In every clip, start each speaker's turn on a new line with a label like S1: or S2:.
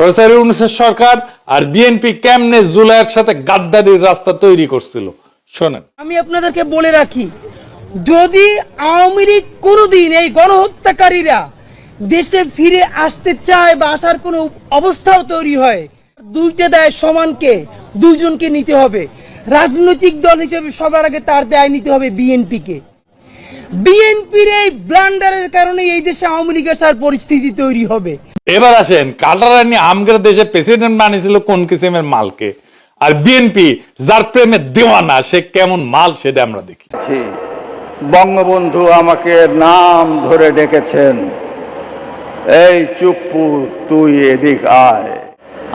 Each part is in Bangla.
S1: স্বৈরাচারী ইউনূসের সরকার আর বিএনপি কেমনে জুলাইয়ের সাথে গাদ্দারির রাস্তা তৈরি করছিল শোনেন।
S2: আমি আপনাদেরকে বলে রাখি, যদি আওয়ামী লীগ কোনোদিন এই গণহত্যাকারীরা দেশে ফিরে আসতে চায় বা আসার কোনো অবস্থাও তৈরি হয়, দুইটা দায় সমানকে দুইজনকে নিতে হবে। রাজনৈতিক দল হিসেবে সবার আগে তার দায় নিতে হবে বিএনপিকে। বিএনপির এই ব্লান্ডারের কারণে এই দেশে আওয়ামী লীগের সার পরিস্থিতি তৈরি হবে।
S1: এবার আসেন, কাটারানি আমগের দেশে প্রেসিডেন্ট বানিয়েছিল কোন কিসিমের মালকে, আর বিএনপি যার প্রেমে দেওয়ানা সে কেমন মাল সেটা আমরা দেখি।
S3: বঙ্গবন্ধু আমাকে নাম ধরে ডেকেছেন, এই চুপ্পু তুই এদিক আয়।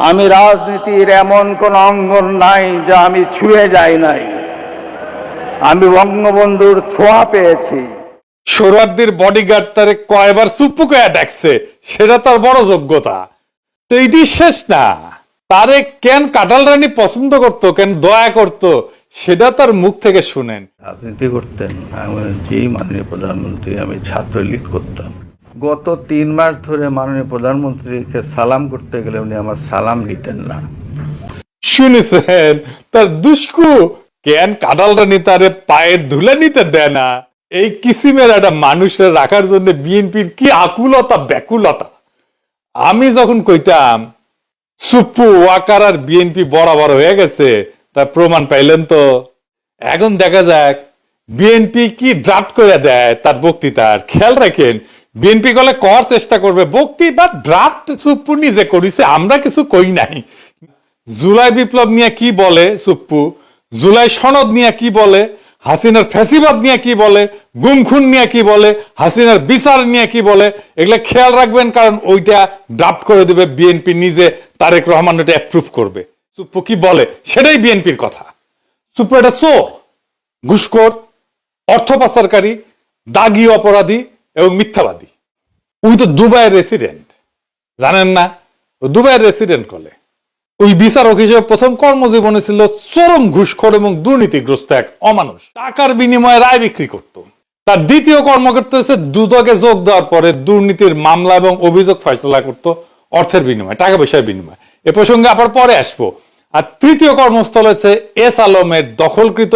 S3: আমি রাজনীতির এমন কোন অঙ্গন নাই যা আমি ছুঁয়ে যাই নাই, আমি বঙ্গবন্ধুর ছোঁয়া পেয়েছি।
S1: সোহরাওয়ার্দীর বডিগার্ড তারে কয়বার চুপ্পু কয়া ডাকছে, সেটা তার বড় যোগ্যতা। তো এটি শেষ না, তারে কেন কাঁঠাল রানী পছন্দ করতো, কেন দয়া করতো, সেটা তার মুখ থেকে শুনেন।
S3: রাজনীতি করতেন যেই মাননীয় প্রধানমন্ত্রী, আমি ছাত্রলীগ করতাম। গত 3 মাস ধরে মাননীয় প্রধানমন্ত্রীকে সালাম করতে গেলে উনি আমার সালাম নিতেন না।
S1: শুনেছেন তার দুষ্কু কেন কাঁঠাল রানী তারে পায়ের ধুলে নিতে দেয় না। এই কিসিমের একটা মানুষের রাখার জন্য বিএনপির কি আকুলতা ব্যাকুলতা। আমি যখন কইতাম সুপ্পু ওয়াকার আর বিএনপি বরাবর হয়ে গেছে, তার প্রমাণ পাইলেন তো। এখন দেখা যাক বিএনপি কি ড্রাফট করে দেয় তার বক্তৃতার। খেয়াল রাখেন, বিএনপি গলে কর চেষ্টা করবে, বক্তৃতা ড্রাফট সুপ্পু নিজে করেছে, আমরা কিছু কই নাই। জুলাই বিপ্লব নিয়ে কি বলে সুপ্পু, জুলাই সনদ নিয়ে কি বলে, হাসিনার ফ্যাসিবাদ নিয়ে কি বলে, গুম খুন নিয়ে কি বলে, হাসিনার বিচার নিয়ে কি বলে, এগুলো খেয়াল রাখবেন, কারণ ওইটা ড্রাফট করে দেবে বিএনপি নিজে, তারেক রহমান ওটা অ্যাপ্রুভ করবে। সুপ্পু কি বলে সেটাই বিএনপির কথা। সুপ্পু এটা চোর, ঘুষখোর, অর্থ পাচারকারী, দাগী অপরাধী এবং মিথ্যাবাদী। ওই তো দুবাইয়ের রেসিডেন্ট, জানেন না? ও দুবাইয়ের রেসিডেন্ট বলে। ওই বিচারক হিসেবে প্রথম কর্মজীবনে ছিল চরম ঘুষখোর এবং দুর্নীতিগ্রস্ত এক অমানুষ, টাকার বিনিময়ে রায় বিক্রি করত। তার দ্বিতীয় কর্মক্ষেত্র হচ্ছে দুদকে যোগ দেওয়ার পরে দুর্নীতির মামলা এবং অভিযোগ ফয়সলা করত অর্থের বিনিময়ে, টাকা পয়সার বিনিময়ে। এ প্রসঙ্গে আবার পরে আসবো। আর তৃতীয় কর্মস্থল হচ্ছে এস আলমের দখলকৃত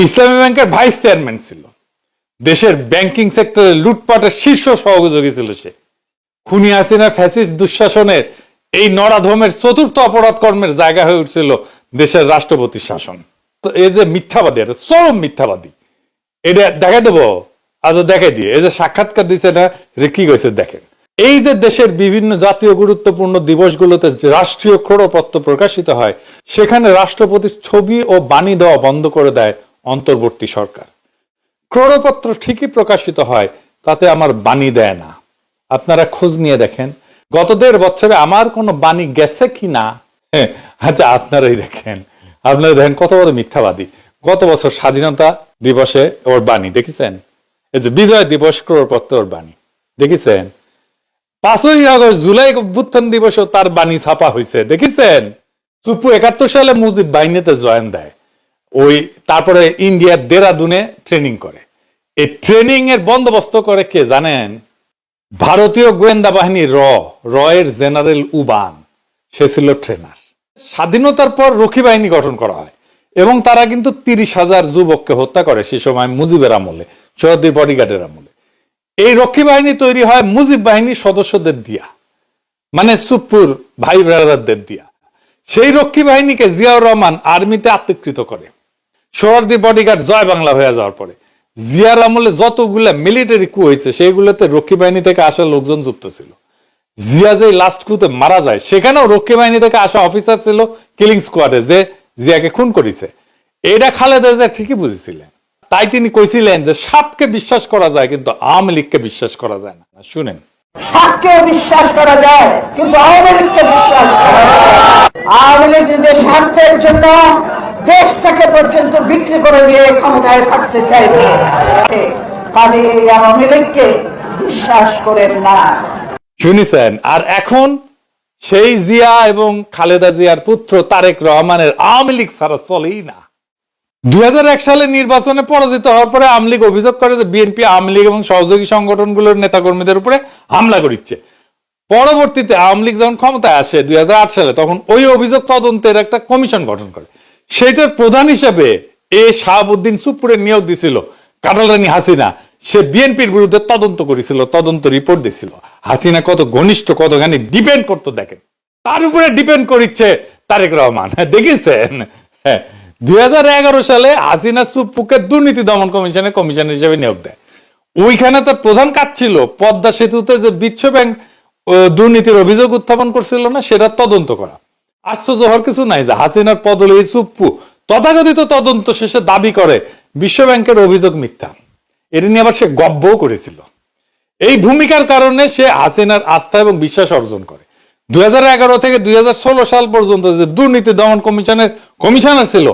S1: ইসলামী ব্যাংকের ভাইস চেয়ারম্যান ছিল। দেশের ব্যাংকিং সেক্টরে লুটপাটের শীর্ষ সহযোগী ছিল সে। খুনি হাসিনার ফ্যাসিস্ট দুঃশাসনের এই নরাধমের চতুর্থ অপরাধ কর্মের জায়গা হয়ে উঠছিল দেশের রাষ্ট্রপতির শাসন। এই যে মিথ্যাবাদী, এটা চরম মিথ্যাবাদী, এটা দেখাই দেবো। আজ দেখাই দিয়ে এই যে সাক্ষাৎকার দিচ্ছে না, কি কইছে দেখেন। এই যে দেশের বিভিন্ন জাতীয় গুরুত্বপূর্ণ দিবসগুলোতে রাষ্ট্রীয় ক্রোড়পত্র প্রকাশিত হয়, সেখানে রাষ্ট্রপতির ছবি ও বাণী দেওয়া বন্ধ করে দেয় অন্তর্বর্তী সরকার। ক্রোড়পত্র ঠিকই প্রকাশিত হয়, তাতে আমার বাণী দেয় না। আপনারা খোঁজ নিয়ে দেখেন গত 1.5 বছরে আমার কোনো বাণী গেছে কি না। আচ্ছা আপনারাই দেখেন, আপনারা দেখেন কত বড় মিথ্যাবাদী। গত বছর স্বাধীনতা দিবসে ওর বাণী দেখেছেন, এই যে বিজয় দিবস ক্রোড়পত্র ওর বাণী দেখেছেন। 5ই আগস্ট জুলাই অভ্যুত্থান দিবসেও তার বাণী ছাপা হয়েছে দেখেছেন। সুপ্পু 71 সালে মুজিব বাহিনীতে জয়েন দেয়, ওই তারপরে ইন্ডিয়ার দেরাদুনে ট্রেনিং করে। এই ট্রেনিং এর বন্দোবস্ত করে কে জানেন? ভারতীয় গোয়েন্দা বাহিনী র এর জেনারেল উবান, সে ছিল ট্রেনার। স্বাধীনতার পর রক্ষী বাহিনী গঠন করা হয় এবং তারা কিন্তু 30,000 যুবককে হত্যা করে সে সময় মুজিবের আমলে, সোহরাওয়ার্দীর বডিগার্ডের আমলে। এই রক্ষী বাহিনী তৈরি হয় মুজিব বাহিনীর সদস্যদের দিয়া, মানে সুপ্পুর ভাই ব্রাদারদের দিয়া। সেই রক্ষী বাহিনীকে জিয়াউর রহমান আর্মিতে আত্মীকৃত করে। সোহরাওয়ার্দীর বডিগার্ড জয় বাংলা হয়ে যাওয়ার পরে জিয়ার আমলে যতগুলা মিলিটারি কু হয়েছে সেইগুলোতে রক্ষী বাহিনী থেকে আসা লোকজন যুক্ত ছিল। জিয়া যে লাস্ট কুতে মারা যায়, সেখানেও রক্ষী বাহিনী থেকে আসা অফিসার ছিল কিলিং স্কোয়াডে, যে জিয়াকে খুন করেছে। এটা খালেদা জিয়া ঠিকই বুঝেছিলেন, তাই তিনি কইছিলেন যে সাপকে বিশ্বাস করা যায় কিন্তু আওয়ামী লীগকে বিশ্বাস করা যায় না। শুনেন,
S4: সাপকেও বিশ্বাস করা যায় কিন্তু আওয়ামী লীগকে বিশ্বাস করা যায়। আওয়ামী লীগ নিজের স্বার্থের জন্য দেশটাকে পর্যন্ত বিক্রি করে দিয়ে ক্ষমতায় থাকতে চাইবে, কাজে এই আওয়ামী লীগকে বিশ্বাস করেন না।
S1: শুনেছেন? আর এখন সেই জিয়া এবং খালেদা জিয়ার পুত্র তারেক রহমানের আওয়ামী লীগ ছাড়া চলেই না। 2001 সালে নির্বাচনে পরাজিত হওয়ার পরে আওয়ামী লীগ অভিযোগ করে যে বিএনপি আওয়ামী লীগ এবং সহযোগী সংগঠনগুলোর নেতাকর্মীদের উপরে হামলা করিচ্ছে। পরবর্তীতে আওয়ামী লীগ যখন ক্ষমতায় আসে 2008 সালে, তখন ওই অভিযোগ তদন্তের একটা কমিশন গঠন করে। সেটার প্রধান হিসেবে শাহাবুদ্দিন চুপ্পুরে নিয়োগ দিছিল কাঁঠাল রানী হাসিনা। সে বিএনপির বিরুদ্ধে তদন্ত করেছিল, তদন্ত রিপোর্ট দিছিল। হাসিনা কত ঘনিষ্ঠ, কতখানি ডিপেন্ড করতো দেখেন, তার উপরে ডিপেন্ড করিচ্ছে তারেক রহমান। দেখেছেন? হ্যাঁ, 2011 সালে হাসিনা চুপ্পুকে দুর্নীতি দমন কমিশনের কমিশনার হিসেবে নিয়োগ দেয়। ওইখানে তার প্রধান কাজ ছিল পদ্মা সেতুতে যে বিশ্ব ব্যাংক দুর্নীতির অভিযোগ উত্থাপন করছিল না, সেটা তদন্ত করা। আশ্চর্য হওয়ার কিছু নাই যে হাসিনার পদলে চুপ্পু তথাকথিত তদন্ত শেষে দাবি করে বিশ্ব ব্যাংকের অভিযোগ মিথ্যা। এটা নিয়ে আবার সে গব্বও করেছিল। এই ভূমিকার কারণে সে হাসিনার আস্থা এবং বিশ্বাস অর্জন করে। 2011 থেকে 2016 সাল পর্যন্ত যে দুর্নীতি দমন কমিশনের কমিশনার ছিল,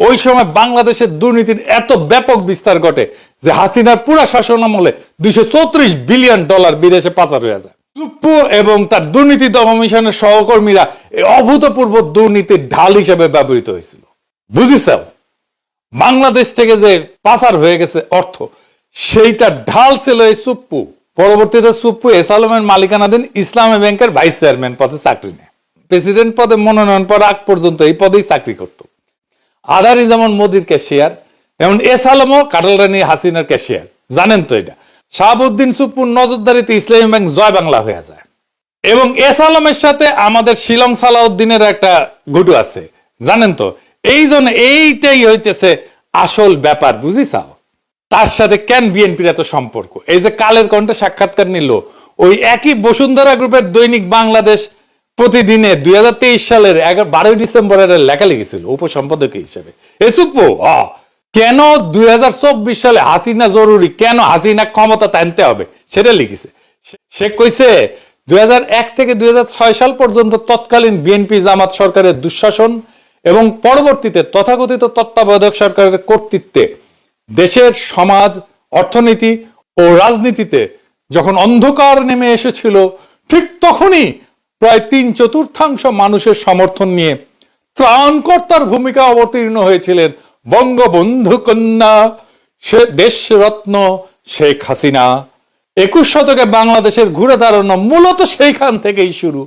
S1: ওই সময় বাংলাদেশের দুর্নীতির এত ব্যাপক বিস্তার ঘটে যে হাসিনার পুরা শাসনামলে $234 বিলিয়ন বিদেশে পাচার হয়ে যায়। চুপ্পু এবং তার দুর্নীতি দমন কমিশনের সহকর্মীরা এই অভূতপূর্ব দুর্নীতির ঢাল হিসেবে ব্যবহৃত হয়েছিল। বুঝিস? বাংলাদেশ থেকে যে পাচার হয়ে গেছে অর্থ, সেইটা ঢাল ছিল এই চুপ্পু। পরবর্তীতে চুপ্পু এস আলমের মালিকানাধীন ইসলামী ব্যাংকের ভাইস চেয়ারম্যান পদে চাকরি নেয়। প্রেসিডেন্ট পদে মনোনয়ন পাওয়ার আগ পর্যন্ত এই পদেই চাকরি করত। আদানি যেমন মোদির ক্যাশিয়ার, যেমন এস আলমও কাঁঠাল রানী হাসিনার ক্যাশিয়ার। জানেন তো এটা? শাহাবুদ্দিন চুপ্পুর নজরদারিতে ইসলামী ব্যাংক জয় বাংলা হয়ে যায়। এবং এস আলমের সাথে আমাদের শিলং সালাউদ্দিনের একটা গুটু আছে, জানেন তো? এই জন্য এইটাই হইতেছে আসল ব্যাপার। বুঝিসাও? তার সাথে কেন বিএনপির এত সম্পর্ক? এই যে কালের কণ্ঠে সাক্ষাৎকার নিল, ওই একই বসুন্ধরা গ্রুপের দৈনিক বাংলাদেশ প্রতিদিনে 2023 সালের 12 ডিসেম্বরের লেখা লিখেছিল উপসম্পাদক হিসেবে। এ চুপ্পু কেন 2024 সালে হাসিনা জরুরি, কেন হাসিনা ক্ষমতা টানতে হবে সেটা লিখেছে। সে কইছে 2001 থেকে 2006 সাল পর্যন্ত তৎকালীন বিএনপি জামাত সরকারের দুঃশাসন এবং পরবর্তীতে তথাকথিত তত্ত্বাবধায়ক সরকারের কর্তৃত্বে দেশের সমাজ, অর্থনীতি ও রাজনীতিতে যখন অন্ধকার নেমে এসেছিল, ঠিক তখনই প্রায় 3/4 মানুষের সমর্থন নিয়ে ত্রাণকর্তার ভূমিকা অবতীর্ণ হয়েছিলেন বঙ্গবন্ধু কন্যা দেশরত্ন শেখ হাসিনা। 21 শতকে বাংলাদেশের ঘুরে দাঁড়ানো মূলত সেইখান থেকেই শুরু।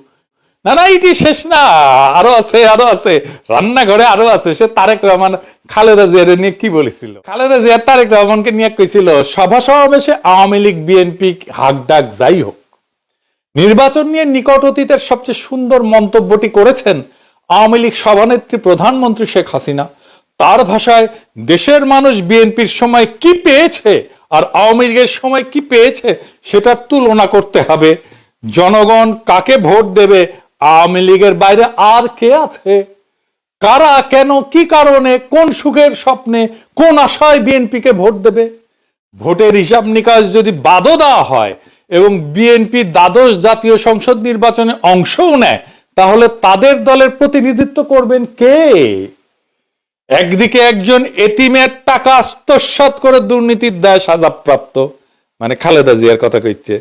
S1: না না, এটি শেষ না, আরো আছে, আরো আছে, রান্নাঘরে আরো আছে। সে তারেক রহমান খালেদা জিয়ার নিয়ে কি বলেছিল? খালেদা জিয়া তারেক রহমানকে নিয়ে কইছিল, সভা সমাবেশে আওয়ামী লীগ বিএনপি হাক ডাক যাই হোক, নির্বাচন নিয়ে নিকট অতীতের সবচেয়ে সুন্দর মন্তব্যটি করেছেন আওয়ামী লীগ সভানেত্রী প্রধানমন্ত্রী শেখ হাসিনা। তার ভাষায়, দেশের মানুষ বিএনপির সময় কি পেয়েছে আর আওয়ামী লীগের সময় কি পেয়েছে সেটার তুলনা করতে হবে। জনগণ কাকে ভোট দেবে, আওয়ামী লীগের বাইরে আর কে আছে? কারা, কেন, কি কারণে, কোন সুখের স্বপ্নে, কোন আশায় বিএনপিকে ভোট দেবে? ভোটের হিসাব নিকাশ যদি বাদও দেওয়া হয় এবং বিএনপি দ্বাদশ জাতীয় সংসদ নির্বাচনে অংশও নেয়, তাহলে তাদের দলের প্রতিনিধিত্ব করবেন কে? একদিকে একজন এতিমের টাকা আত্মসাৎ করে দুর্নীতির দায় সাজাপ্রাপ্ত, মানে খালেদা জিয়ার কথা কইছে।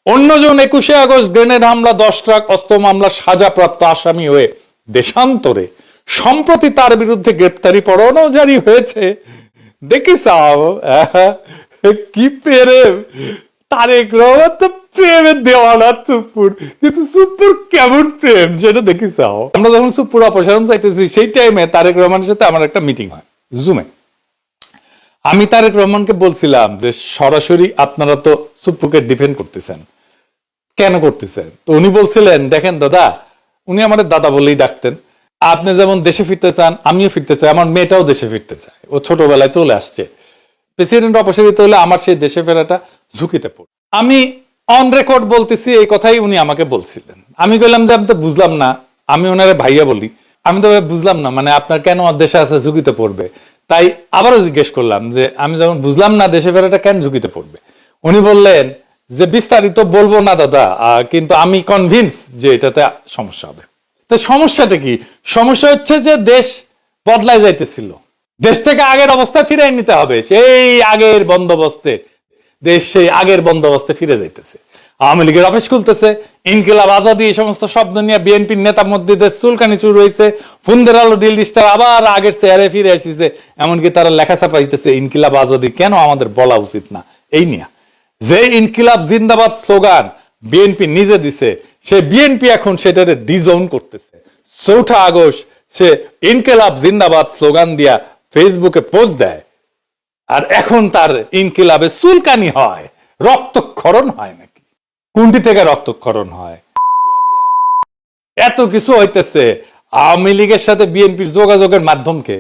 S1: অন্যজন 21শে আগস্ট গ্রেনেড হামলা, 10 ট্রাক অস্ত্র মামলা সাজাপ্রাপ্ত আসামি হয়ে দেশান্তরে। সম্প্রতি তার বিরুদ্ধে গ্রেপ্তারি পরোয়ানা জারি হয়েছে। দেখিস কি প্রেম! তারেক রহমান তো প্রেমের দেওয়ানা চুপ্পুর, কিন্তু চুপ্পুর কেমন প্রেম সেটা দেখিস। আমরা যখন চুপ্পুর অপসারণ চাইতেছি, সেই টাইমে তারেক রহমানের সাথে আমার একটা মিটিং হয় জুমে। আমি তারেক রহমানকে বলছিলাম যে সরাসরি আপনারা তো চুপ্পুকে ডিফেন্ড করতেছেন, কেন করতেছেন? তো উনি বলছিলেন, দেখেন দাদা, উনি আমাদের দাদা বলেই ডাকতেন, আপনি যেমন দেশে ফিরতে চান, আমিও ফিরতে চাই, আমার মেয়েটাও দেশে ফিরতে চায়, ও ছোটবেলায় চলে আসছে। প্রেসিডেন্ট অপসারিত হলে আমার সেই দেশে ফেরাটা ঝুঁকিতে পড়ে। আমি অন রেকর্ড বলতেছি, এই কথাই উনি আমাকে বলছিলেন। আমি বললাম যে আমি তো বুঝলাম না, আমি ওনারে ভাইয়া বলি, আমি তো বুঝলাম না, মানে আপনার কেন দেশে আছে ঝুঁকিতে পড়বে? তাই আবারও জিজ্ঞেস করলাম যে আমি যখন বুঝলাম না দেশে ফেরাটা কেন ঝুঁকিতে পড়বে। উনি বললেন যে বিস্তারিত বলবো না দাদা, কিন্তু আমি কনভিন্স যে এটাতে সমস্যা হবে। তো সমস্যাটা কি? সমস্যা হচ্ছে যে দেশ বদলায় যাইতেছিল, দেশ থেকে আগের অবস্থায় ফিরাই নিতে হবে। সেই আগের বন্দোবস্তে, দেশ সেই আগের বন্দোবস্তে ফিরে যাইতেছে। আওয়ামী লীগের অফিস খুলতেছে, ইনকিলাব আজাদি, এই সমস্ত শব্দ নিয়ে বিএনপির নেতা মন্ত্রীদের চুলকানি চুর হয়েছে। ফুন্দের আলো দিল স্টার আবার আগের চেয়ারে ফিরে আসিছে, এমনকি তারা লেখা ছাপা দিতেছে ইনকিলাব আজাদি কেন আমাদের বলা উচিত না। এই নিয়ে যে ইনকিলাব জিন্দাবাদ স্লোগান বিএনপি নিজে দিছে, সে বিএনপি এখন সেটারে ডিজোন করতেছে। ৪ঠা আগস্ট সে ইনকিলাব জিন্দাবাদ স্লোগান দিয়া ফেসবুকে পোস্ট দেয়, আর এখন তার ইনকিলাবে চুলকানি হয়, রক্তক্ষরণ হয় নাকি? কোনটি থেকে রক্তক্ষরণ হয়? এত কিছু হইতেছে, আওয়ামী লীগের সাথে বিএনপির যোগাযোগের মাধ্যমকে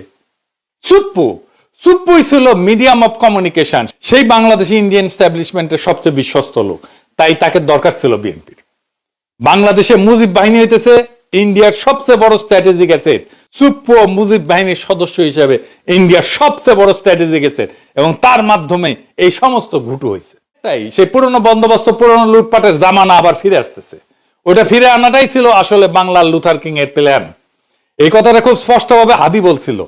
S1: চুপ্পুই ছিল মিডিয়াম অফ কমিউনিকেশন। সেই বাংলাদেশি ইন্ডিয়ান এস্টাবলিশমেন্টের সবচেয়ে বিশ্বস্ত লোক, তাই তাকে দরকার ছিল বিএনপির। বাংলাদেশে মুজিব বাহিনী হইতেছে ইন্ডিয়ার সবচেয়ে বড় স্ট্র্যাটেজিক অ্যাসেট। চুপ্পু মুজিব বাহিনীর সদস্য হিসেবে ইন্ডিয়ার সবচেয়ে বড় স্ট্র্যাটেজিক অ্যাসেট, এবং তার মাধ্যমে এই সমস্ত ঘুটু হয়েছে। তাই সেই পুরনো বন্দোবস্ত, পুরনো লুটপাটের জামানা আবার ফিরে আসতেছে। ওটা ফিরে আনাটাই ছিল আসলে বাংলার লুথার কিং এর প্ল্যান। এই কথাটা খুব স্পষ্টভাবে হাদি বলছিল।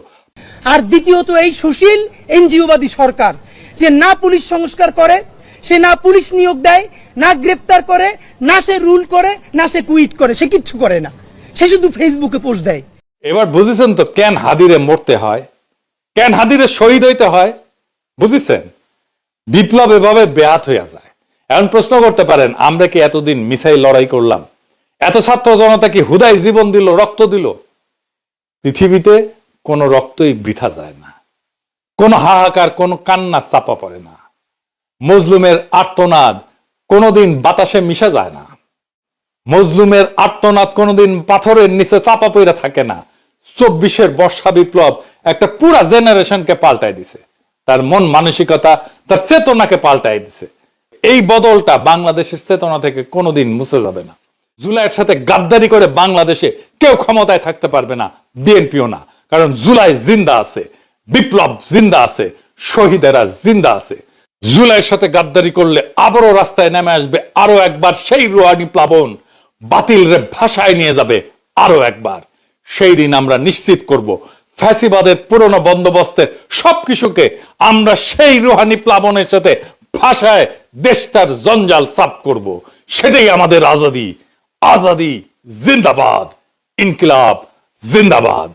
S2: আর দ্বিতীয়ত এই সুশীল এনজিওবাদী সরকার, যে না পুলিশ সংস্কার করে, সে না পুলিশ নিয়োগ দেয়, না গ্রেপ্তার করে, না সে রুল করে, না সে কুইট করে, সে কিচ্ছু করে না, সে শুধু ফেসবুকে পোস্ট দেয়।
S1: এবার বুঝেছেন তো কেন হাদিরে মরতে হয়, কেন হাদিরে শহীদ হইতে হয়? বুঝেছেন? বিপ্লব এভাবে ব্যাহত হইয়া যায়। এখন প্রশ্ন করতে পারেন, আমরা কি এতদিন মিসাইল লড়াই করলাম? এত ছাত্র জনতা কি হুদাই জীবন দিল, রক্ত দিল? পৃথিবীতে কোনো রক্তই বৃথা যায় না, কোনো হাহাকার, কোনো কান্না চাপা পড়ে না, মজলুমের আর্তনাদ কোনোদিন বাতাসে মিশা যায় না, মজলুমের আর্তনাদ কোনোদিন পাথরের নিচে চাপা পড়ে থাকে না। ২৪-এর বর্ষা বিপ্লব একটা পুরা জেনারেশনকে পাল্টাই দিছে, তার মন মানসিকতা, তার চেতনাকে পাল্টাই দিছে। এই বদলটা বাংলাদেশের চেতনা থেকে কোনোদিন মুছে যাবে না। জুলাইয়ের সাথে গাদ্দারি করে বাংলাদেশে কেউ ক্ষমতায় থাকতে পারবে না, বিএনপিও না। কারণ জুলাই জিন্দা আছে, বিপ্লব জিন্দা আছে, শহীদেরা জিন্দা আছে। জুলাইয়ের সাথে গাদ্দারি করলে আবারও রাস্তায় নেমে আসবে আরো একবার সেই রুহানি প্লাবন, বাতিল রে ভাষায় নিয়ে যাবে আরো একবার। সেই দিন আমরা নিশ্চিত করব ফ্যাসিবাদের পুরনো বন্দোবস্তের সবকিছুকে আমরা সেই রুহানি প্লাবনের সাথে ভাষায় দেশটার জঞ্জাল সাফ করব। সেটাই আমাদের আজাদি। আজাদি জিন্দাবাদ, ইনকিলাব জিন্দাবাদ।